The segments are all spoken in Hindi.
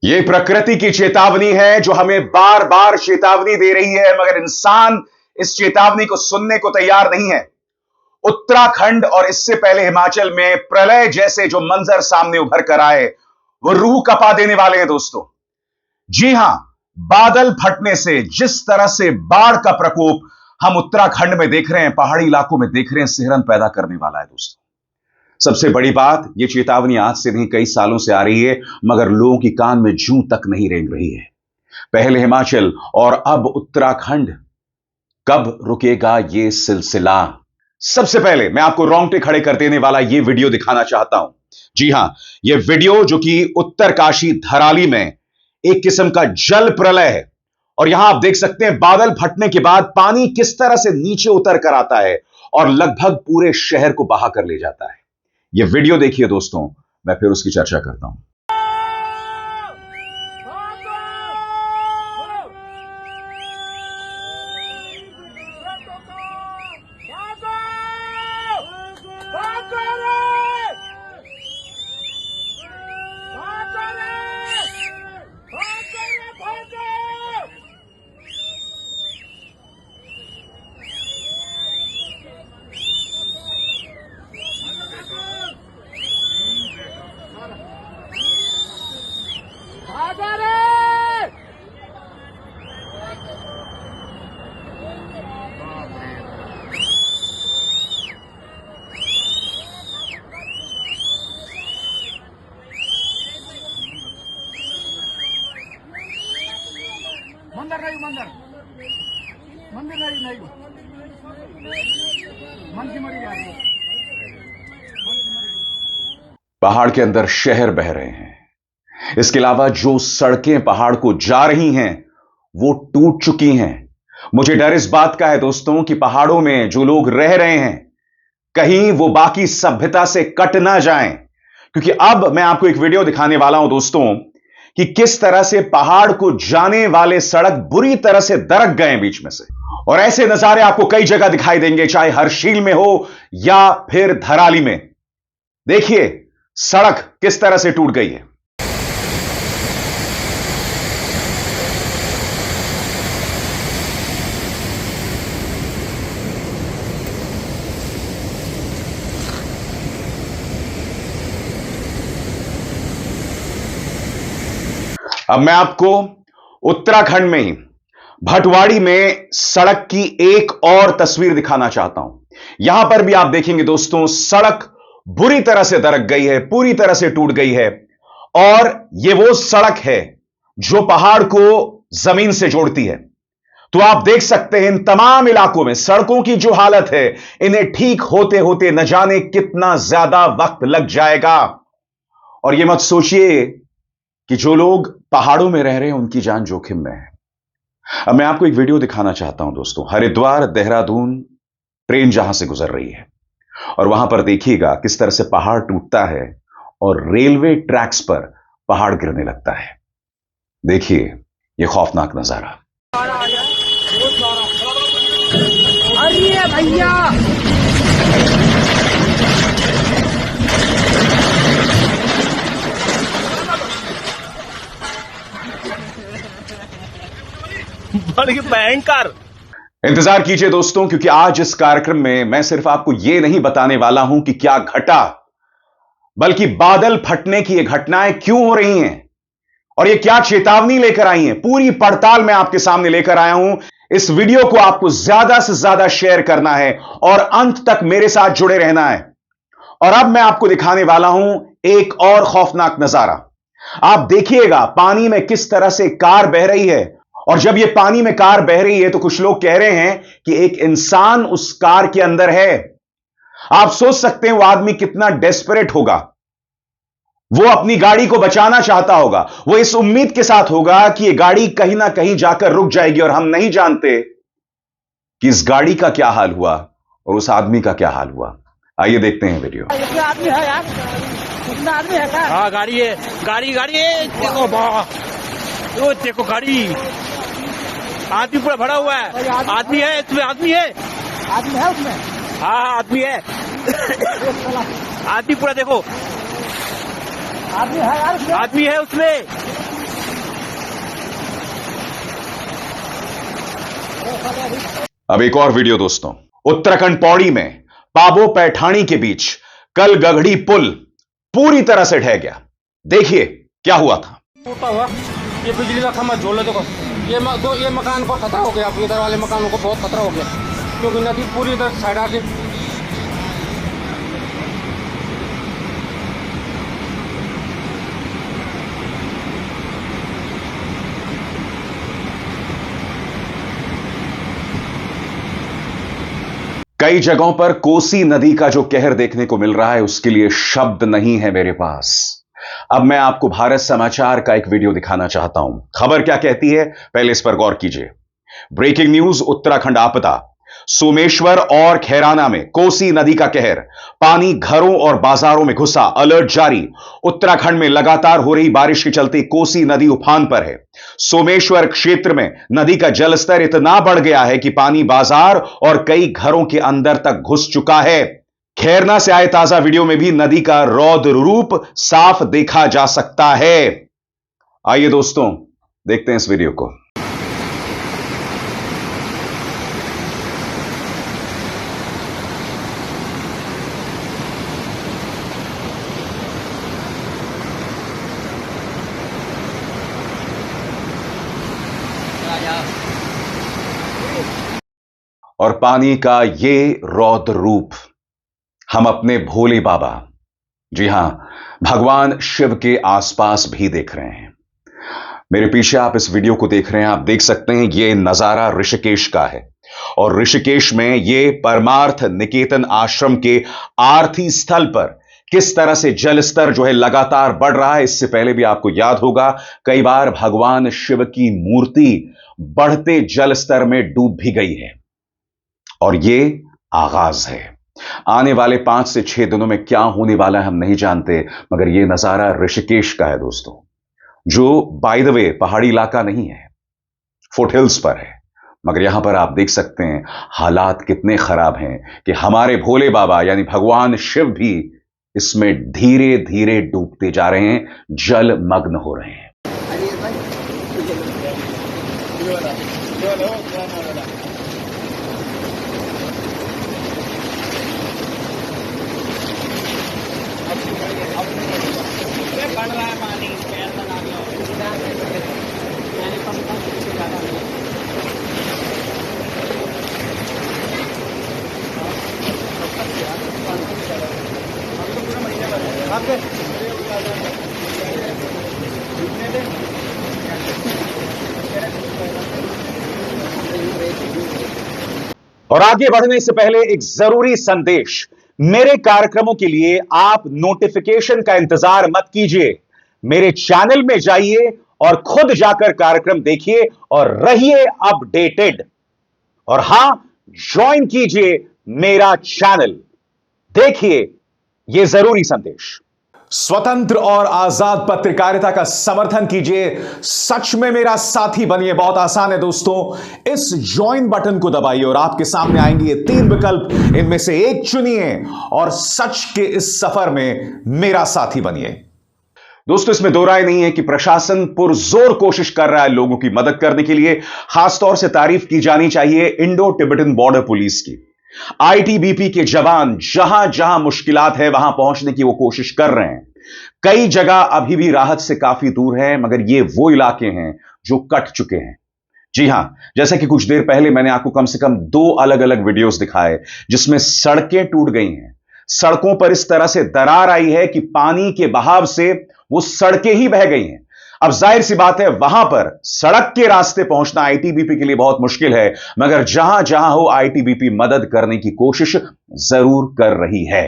ये प्रकृति की चेतावनी है जो हमें बार बार चेतावनी दे रही है, मगर इंसान इस चेतावनी को सुनने को तैयार नहीं है। उत्तराखंड और इससे पहले हिमाचल में प्रलय जैसे जो मंजर सामने उभर कर आए, वो रूह कपा देने वाले हैं दोस्तों। जी हां, बादल फटने से जिस तरह से बाढ़ का प्रकोप हम उत्तराखंड में देख रहे हैं, पहाड़ी इलाकों में देख रहे हैं, सिहरन पैदा करने वाला है दोस्तों। सबसे बड़ी बात, यह चेतावनी आज से नहीं कई सालों से आ रही है, मगर लोगों की कान में जूं तक नहीं रेंग रही है। पहले हिमाचल और अब उत्तराखंड। कब रुकेगा यह सिलसिला? सबसे पहले मैं आपको रोंगटे खड़े कर देने वाला यह वीडियो दिखाना चाहता हूं। जी हां, यह वीडियो जो कि उत्तरकाशी धराली में एक किस्म का जल प्रलय है, और यहां आप देख सकते हैं बादल फटने के बाद पानी किस तरह से नीचे उतर कर आता है और लगभग पूरे शहर को बहा कर ले जाता है। यह वीडियो देखिए दोस्तों, मैं फिर उसकी चर्चा करता हूं। मंदिर नहीं मन की मरी जा रही है। पहाड़ के अंदर शहर बह रहे हैं। इसके अलावा जो सड़कें पहाड़ को जा रही हैं वो टूट चुकी हैं। मुझे डर इस बात का है दोस्तों कि पहाड़ों में जो लोग रह रहे हैं कहीं वो बाकी सभ्यता से कट ना जाएं, क्योंकि अब मैं आपको एक वीडियो दिखाने वाला हूं दोस्तों कि किस तरह से पहाड़ को जाने वाले सड़क बुरी तरह से दरक गए हैं बीच में से। और ऐसे नजारे आपको कई जगह दिखाई देंगे, चाहे हरशील में हो या फिर धराली में। देखिए सड़क किस तरह से टूट गई है। अब मैं आपको उत्तराखंड में ही भटवाड़ी में सड़क की एक और तस्वीर दिखाना चाहता हूं। यहां पर भी आप देखेंगे दोस्तों, सड़क बुरी तरह से दरक गई है, पूरी तरह से टूट गई है। और यह वो सड़क है जो पहाड़ को जमीन से जोड़ती है। तो आप देख सकते हैं इन तमाम इलाकों में सड़कों की जो हालत है, इन्हें ठीक होते होते न जाने कितना ज्यादा वक्त लग जाएगा। और यह मत सोचिए कि जो लोग पहाड़ों में रह रहे हैं उनकी जान जोखिम में है। अब मैं आपको एक वीडियो दिखाना चाहता हूं दोस्तों। हरिद्वार देहरादून ट्रेन जहां से गुजर रही है, और वहां पर देखिएगा किस तरह से पहाड़ टूटता है और रेलवे ट्रैक्स पर पहाड़ गिरने लगता है। देखिए यह खौफनाक नजारा। अरे भैया बड़ी भयंकर। इंतजार कीजिए दोस्तों, क्योंकि आज इस कार्यक्रम में मैं सिर्फ आपको यह नहीं बताने वाला हूं कि क्या घटा, बल्कि बादल फटने की ये घटनाएं क्यों हो रही हैं और ये क्या चेतावनी लेकर आई हैं। पूरी पड़ताल मैं आपके सामने लेकर आया हूं। इस वीडियो को आपको ज्यादा से ज्यादा शेयर करना है और अंत तक मेरे साथ जुड़े रहना है। और अब मैं आपको दिखाने वाला हूं एक और खौफनाक नजारा। आप देखिएगा पानी में किस तरह से कार बह रही है, और जब ये पानी में कार बह रही है तो कुछ लोग कह रहे हैं कि एक इंसान उस कार के अंदर है। आप सोच सकते हैं वो आदमी कितना डेस्परेट होगा। वो अपनी गाड़ी को बचाना चाहता होगा, वो इस उम्मीद के साथ होगा कि ये गाड़ी कहीं ना कहीं जाकर रुक जाएगी, और हम नहीं जानते कि इस गाड़ी का क्या हाल हुआ और उस आदमी का क्या हाल हुआ। आइए देखते हैं वीडियो। आदमी है यार, कितना आदमी है क्या? हाँ गाड़ी है, गाड़ी है। देखो गाड़ी, आदमी पूरा भरा हुआ है। आदमी है इसमें, आदमी है उसमें। हाँ आदमी है। आदमी पूरा देखो, आदमी है उसमें। अब एक और वीडियो दोस्तों, उत्तराखंड पौड़ी में पाबो पैठाणी के बीच कल गगड़ी पुल पूरी तरह से ढह गया। देखिए क्या हुआ था। टूटा हुआ ये बिजली का खंभा झोल है, देखो ये मकान को खतरा हो गया, इधर वाले मकानों को बहुत खतरा हो गया क्योंकि नदी पूरी इधर साइड आके कई जगहों पर कोसी नदी का जो कहर देखने को मिल रहा है उसके लिए शब्द नहीं है मेरे पास। अब मैं आपको भारत समाचार का एक वीडियो दिखाना चाहता हूं। खबर क्या कहती है पहले इस पर गौर कीजिए। ब्रेकिंग न्यूज, उत्तराखंड आपदा, सोमेश्वर और खैराना में कोसी नदी का कहर, पानी घरों और बाजारों में घुसा, अलर्ट जारी। उत्तराखंड में लगातार हो रही बारिश के चलते कोसी नदी उफान पर है। सोमेश्वर क्षेत्र में नदी का जलस्तर इतना बढ़ गया है कि पानी बाजार और कई घरों के अंदर तक घुस चुका है। खैरना से आए ताजा वीडियो में भी नदी का रौद्र रूप साफ देखा जा सकता है। आइए दोस्तों देखते हैं इस वीडियो को। और पानी का ये रौद्र रूप हम अपने भोले बाबा, जी हां, भगवान शिव के आसपास भी देख रहे हैं। मेरे पीछे आप इस वीडियो को देख रहे हैं, आप देख सकते हैं ये नजारा ऋषिकेश का है और ऋषिकेश में ये परमार्थ निकेतन आश्रम के आरती स्थल पर किस तरह से जल स्तर जो है लगातार बढ़ रहा है। इससे पहले भी आपको याद होगा कई बार भगवान शिव की मूर्ति बढ़ते जल स्तर में डूब भी गई है और ये आगाज है। आने वाले 5 से 6 दिनों में क्या होने वाला है हम नहीं जानते, मगर यह नजारा ऋषिकेश का है दोस्तों, जो बाय द वे पहाड़ी इलाका नहीं है, फुटहिल्स पर है। मगर यहां पर आप देख सकते हैं हालात कितने खराब हैं कि हमारे भोले बाबा यानी भगवान शिव भी इसमें धीरे धीरे डूबते जा रहे हैं, जलमग्न हो रहे हैं। और आगे बढ़ने से पहले एक जरूरी संदेश, मेरे कार्यक्रमों के लिए आप नोटिफिकेशन का इंतजार मत कीजिए। मेरे चैनल में जाइए और खुद जाकर कार्यक्रम देखिए और रहिए अपडेटेड। और हां, ज्वाइन कीजिए मेरा चैनल। देखिए यह जरूरी संदेश। स्वतंत्र और आजाद पत्रकारिता का समर्थन कीजिए, सच में मेरा साथी बनिए। बहुत आसान है दोस्तों, इस ज्वाइन बटन को दबाइए और आपके सामने आएंगे ये 3 विकल्प, इनमें से एक चुनिए और सच के इस सफर में मेरा साथी बनिए। दोस्तों इसमें दो राय नहीं है कि प्रशासन पुरजोर कोशिश कर रहा है लोगों की मदद करने के लिए। खासतौर से तारीफ की जानी चाहिए इंडो तिब्बतन बॉर्डर पुलिस की। आईटीबीपी के जवान जहां जहां मुश्किलात है वहां पहुंचने की वो कोशिश कर रहे हैं। कई जगह अभी भी राहत से काफी दूर है, मगर ये वो इलाके हैं जो कट चुके हैं। जी हां, जैसे कि कुछ देर पहले मैंने आपको कम से कम 2 अलग अलग वीडियोस दिखाए जिसमें सड़कें टूट गई हैं। सड़कों पर इस तरह से दरार आई है कि पानी के बहाव से वो सड़कें ही बह गई हैं। अब जाहिर सी बात है वहां पर सड़क के रास्ते पहुंचना आईटीबीपी के लिए बहुत मुश्किल है, मगर जहां जहां हो आईटीबीपी मदद करने की कोशिश जरूर कर रही है।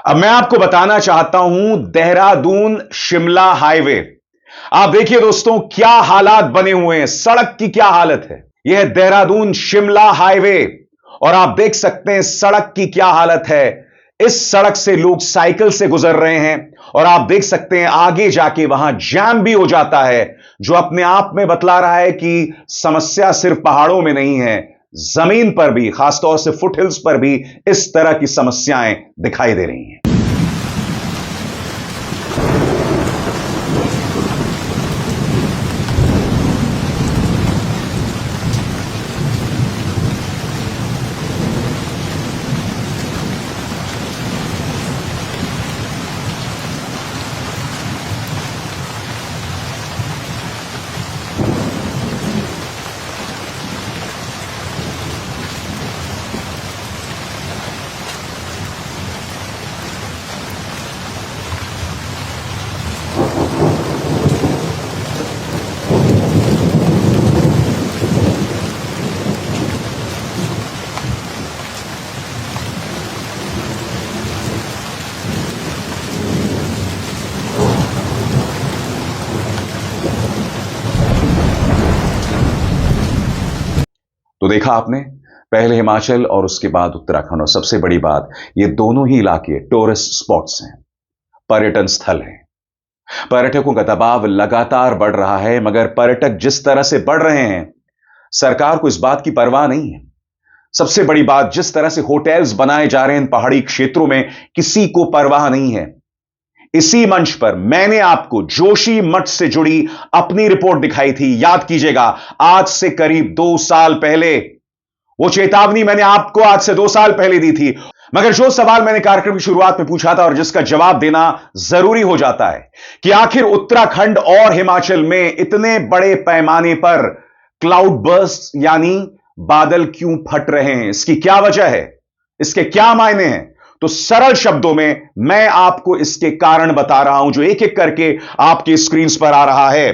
अब मैं आपको बताना चाहता हूं देहरादून शिमला हाईवे। आप देखिए दोस्तों, क्या हालात बने हुए हैं, सड़क की क्या हालत है। यह है देहरादून शिमला हाईवे और आप देख सकते हैं सड़क की क्या हालत है। इस सड़क से लोग साइकिल से गुजर रहे हैं और आप देख सकते हैं आगे जाके वहां जैम भी हो जाता है, जो अपने आप में बतला रहा है कि समस्या सिर्फ पहाड़ों में नहीं है, जमीन पर भी, खासतौर से फुट हिल्स पर भी इस तरह की समस्याएं दिखाई दे रही हैं। तो देखा आपने, पहले हिमाचल और उसके बाद उत्तराखंड, और सबसे बड़ी बात, ये दोनों ही इलाके टूरिस्ट स्पॉट्स हैं, पर्यटन स्थल हैं। पर्यटकों का दबाव लगातार बढ़ रहा है, मगर पर्यटक जिस तरह से बढ़ रहे हैं, सरकार को इस बात की परवाह नहीं है। सबसे बड़ी बात, जिस तरह से होटल्स बनाए जा रहे हैं इन पहाड़ी क्षेत्रों में, किसी को परवाह नहीं है। इसी मंच पर मैंने आपको जोशी मठ से जुड़ी अपनी रिपोर्ट दिखाई थी, याद कीजिएगा, आज से करीब 2 साल पहले। वो चेतावनी मैंने आपको आज से 2 साल पहले दी थी, मगर जो सवाल मैंने कार्यक्रम की शुरुआत में पूछा था और जिसका जवाब देना जरूरी हो जाता है कि आखिर उत्तराखंड और हिमाचल में इतने बड़े पैमाने पर क्लाउड बर्स्ट यानी बादल क्यों फट रहे हैं, इसकी क्या वजह है, इसके क्या मायने हैं। तो सरल शब्दों में मैं आपको इसके कारण बता रहा हूं, जो एक एक करके आपकी स्क्रीन पर आ रहा है।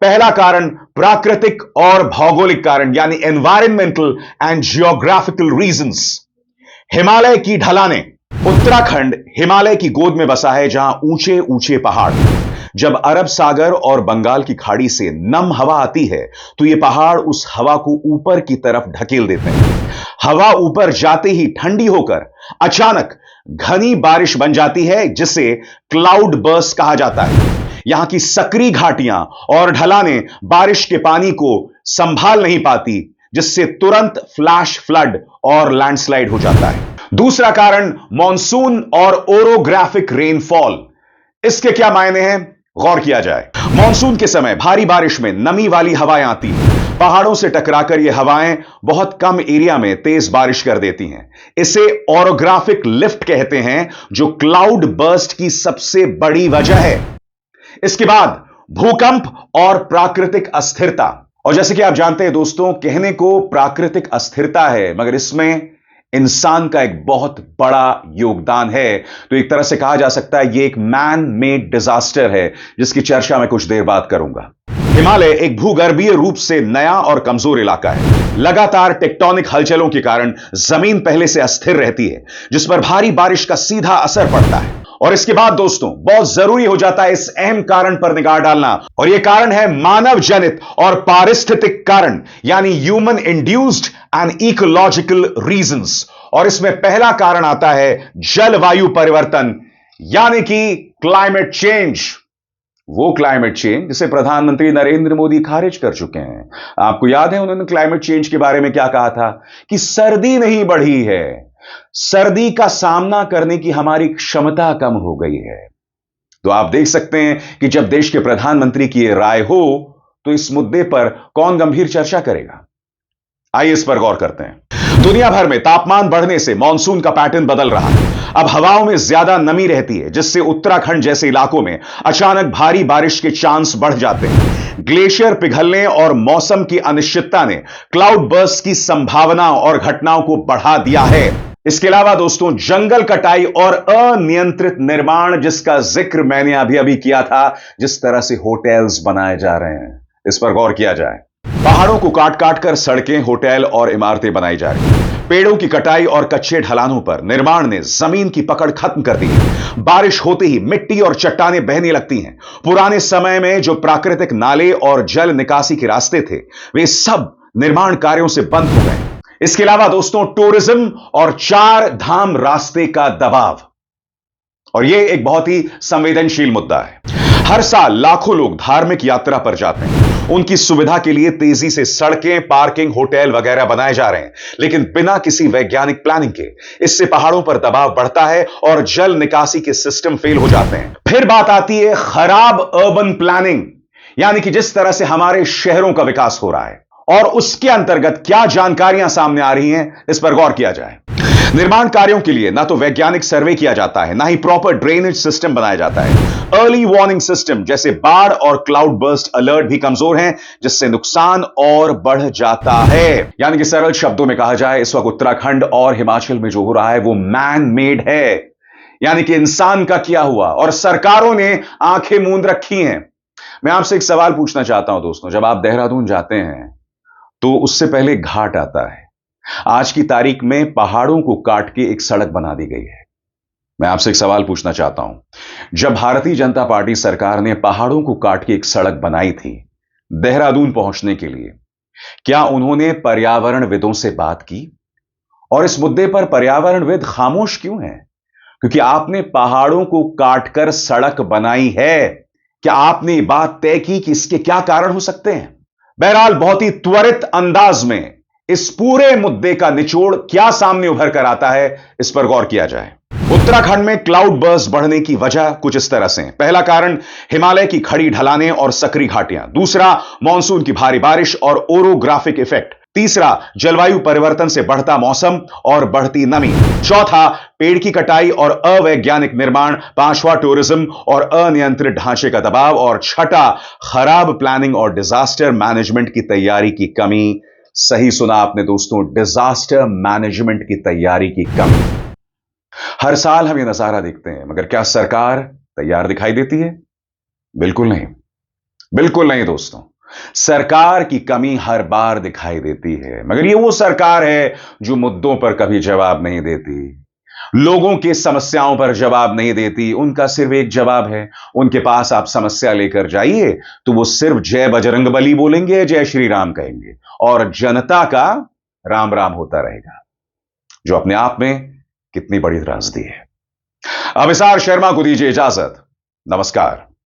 पहला कारण प्राकृतिक और भौगोलिक कारण, यानी environmental and geographical reasons. Himalaya की ढलानें। उत्तराखंड हिमालय की गोद में बसा है, जहां ऊंचे ऊंचे पहाड़। जब अरब सागर और बंगाल की खाड़ी से नम हवा आती है तो यह पहाड़ उस हवा को ऊपर की तरफ ढकेल देते हैं। हवा ऊपर जाते ही ठंडी होकर अचानक घनी बारिश बन जाती है, जिसे क्लाउड बर्स्ट कहा जाता है। यहां की सकरी घाटियां और ढलानें बारिश के पानी को संभाल नहीं पाती, जिससे तुरंत फ्लैश फ्लड और लैंडस्लाइड हो जाता है। दूसरा कारण मॉनसून और ओरोग्राफिक रेनफॉल। इसके क्या मायने हैं, गौर किया जाए। मॉनसून के समय भारी बारिश में नमी वाली हवाएं आती हैं। पहाड़ों से टकराकर ये हवाएं बहुत कम एरिया में तेज बारिश कर देती हैं। इसे ओरोग्राफिक लिफ्ट कहते हैं, जो क्लाउड बर्स्ट की सबसे बड़ी वजह है। इसके बाद भूकंप और प्राकृतिक अस्थिरता। और जैसे कि आप जानते हैं दोस्तों, कहने को प्राकृतिक अस्थिरता है, मगर इसमें इंसान का एक बहुत बड़ा योगदान है। तो एक तरह से कहा जा सकता है यह एक मैन मेड डिजास्टर है, जिसकी चर्चा मैं कुछ देर बाद करूंगा। हिमालय एक भूगर्भीय रूप से नया और कमजोर इलाका है। लगातार टेक्टोनिक हलचलों के कारण जमीन पहले से अस्थिर रहती है, जिस पर भारी बारिश का सीधा असर पड़ता है। और इसके बाद दोस्तों, बहुत जरूरी हो जाता है इस अहम कारण पर निगाह डालना, और यह कारण है मानव जनित और पारिस्थितिक कारण, यानी human induced and ecological reasons. और इसमें पहला कारण आता है जलवायु परिवर्तन, यानी कि क्लाइमेट चेंज। वो क्लाइमेट चेंज जिसे प्रधानमंत्री नरेंद्र मोदी खारिज कर चुके हैं। आपको याद है उन्होंने क्लाइमेट चेंज के बारे में क्या कहा था, कि सर्दी नहीं बढ़ी है, सर्दी का सामना करने की हमारी क्षमता कम हो गई है। तो आप देख सकते हैं कि जब देश के प्रधानमंत्री की राय हो तो इस मुद्दे पर कौन गंभीर चर्चा करेगा। आइए इस पर गौर करते हैं। दुनिया भर में तापमान बढ़ने से मॉनसून का पैटर्न बदल रहा है। अब हवाओं में ज्यादा नमी रहती है, जिससे उत्तराखंड जैसे इलाकों में अचानक भारी बारिश के चांस बढ़ जाते हैं। ग्लेशियर पिघलने और मौसम की अनिश्चितता ने क्लाउड बर्स्ट की संभावना और घटनाओं को बढ़ा दिया है। इसके अलावा दोस्तों, जंगल कटाई और अनियंत्रित निर्माण, जिसका जिक्र मैंने अभी किया था, जिस तरह से होटल्स बनाए जा रहे हैं, इस पर गौर किया जाए। पहाड़ों को काट काट कर सड़कें, होटल और इमारतें बनाई जा रही हैं। पेड़ों की कटाई और कच्चे ढलानों पर निर्माण ने जमीन की पकड़ खत्म कर दी है। बारिश होते ही मिट्टी और चट्टानें बहने लगती हैं। पुराने समय में जो प्राकृतिक नाले और जल निकासी के रास्ते थे, वे सब निर्माण कार्यों से बंद हो गए। इसके अलावा दोस्तों, टूरिज्म और 4 धाम रास्ते का दबाव, और यह एक बहुत ही संवेदनशील मुद्दा है। हर साल लाखों लोग धार्मिक यात्रा पर जाते हैं। उनकी सुविधा के लिए तेजी से सड़कें, पार्किंग, होटल वगैरह बनाए जा रहे हैं, लेकिन बिना किसी वैज्ञानिक प्लानिंग के। इससे पहाड़ों पर दबाव बढ़ता है और जल निकासी के सिस्टम फेल हो जाते हैं। फिर बात आती है खराब अर्बन प्लानिंग, यानी कि जिस तरह से हमारे शहरों का विकास हो रहा है और उसके अंतर्गत क्या जानकारियां सामने आ रही हैं, इस पर गौर किया जाए। निर्माण कार्यों के लिए ना तो वैज्ञानिक सर्वे किया जाता है, ना ही प्रॉपर ड्रेनेज सिस्टम बनाया जाता है। अर्ली वार्निंग सिस्टम जैसे बाढ़ और क्लाउड बर्स्ट अलर्ट भी कमजोर हैं, जिससे नुकसान और बढ़ जाता है। यानी कि सरल शब्दों में कहा जाए, इस वक्त उत्तराखंड और हिमाचल में जो हो रहा है वो मैन मेड है, यानी कि इंसान का किया हुआ, और सरकारों ने आंखें मूंद रखी हैं। मैं आपसे एक सवाल पूछना चाहता हूं दोस्तों, जब आप देहरादून जाते हैं तो उससे पहले घाट आता है। आज की तारीख में पहाड़ों को काट के एक सड़क बना दी गई है। मैं आपसे एक सवाल पूछना चाहता हूं, जब भारतीय जनता पार्टी सरकार ने पहाड़ों को काट के एक सड़क बनाई थी देहरादून पहुंचने के लिए, क्या उन्होंने पर्यावरणविदों से बात की? और इस मुद्दे पर पर्यावरणविद खामोश क्यों हैं? क्योंकि आपने पहाड़ों को काटकर सड़क बनाई है। क्या आपने ये बात तय की कि इसके क्या कारण हो सकते हैं? बहरहाल, बहुत ही त्वरित अंदाज में इस पूरे मुद्दे का निचोड़ क्या सामने उभर कर आता है, इस पर गौर किया जाए। उत्तराखंड में क्लाउड बर्स्ट बढ़ने की वजह कुछ इस तरह से है। पहला कारण हिमालय की खड़ी ढलानें और सकरी घाटियां। दूसरा, मानसून की भारी बारिश और ओरोग्राफिक इफेक्ट। तीसरा, जलवायु परिवर्तन से बढ़ता मौसम और बढ़ती नमी। चौथा, पेड़ की कटाई और अवैज्ञानिक निर्माण। पांचवा, टूरिज्म और अनियंत्रित ढांचे का दबाव। और छठा, खराब प्लानिंग और डिजास्टर मैनेजमेंट की तैयारी की कमी। सही सुना आपने दोस्तों, डिजास्टर मैनेजमेंट की तैयारी की कमी। हर साल हम ये नजारा देखते हैं, मगर क्या सरकार तैयार दिखाई देती है? बिल्कुल नहीं, बिल्कुल नहीं दोस्तों। सरकार की कमी हर बार दिखाई देती है, मगर ये वो सरकार है जो मुद्दों पर कभी जवाब नहीं देती, लोगों की समस्याओं पर जवाब नहीं देती। उनका सिर्फ एक जवाब है, उनके पास आप समस्या लेकर जाइए तो वो सिर्फ जय बजरंगबली बोलेंगे, जय श्री राम कहेंगे, और जनता का राम राम होता रहेगा, जो अपने आप में कितनी बड़ी त्रासदी है। अभिसार शर्मा को दीजिए इजाजत। नमस्कार।